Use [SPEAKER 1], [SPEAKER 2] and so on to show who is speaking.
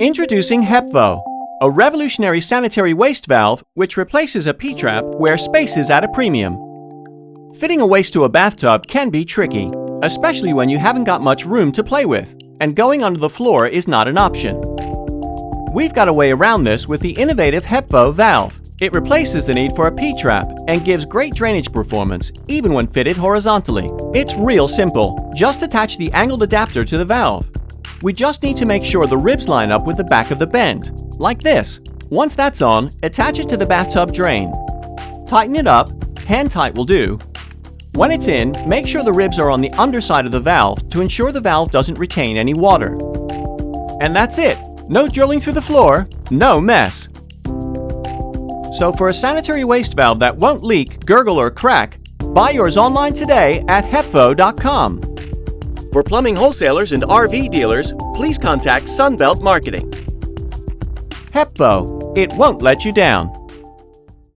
[SPEAKER 1] Introducing HepvO, a revolutionary sanitary waste valve which replaces a P-trap where space is at a premium. Fitting a waste to a bathtub can be tricky, especially when you haven't got much room to play with, and going under the floor is not an option. We've got a way around this with the innovative HepvO valve. It replaces the need for a P-trap and gives great drainage performance, even when fitted horizontally. It's real simple. Just attach the angled adapter to the valve. We just need to make sure the ribs line up with the back of the bend, like this. Once that's on, attach it to the bathtub drain. Tighten it up, hand tight will do. When it's in, make sure the ribs are on the underside of the valve to ensure the valve doesn't retain any water. And that's it! No drilling through the floor, no mess! So for a sanitary waste valve that won't leak, gurgle, or crack, buy yours online today at HepvO.com. For plumbing wholesalers and RV dealers, please contact Sunbelt Marketing. HepvO, it won't let you down.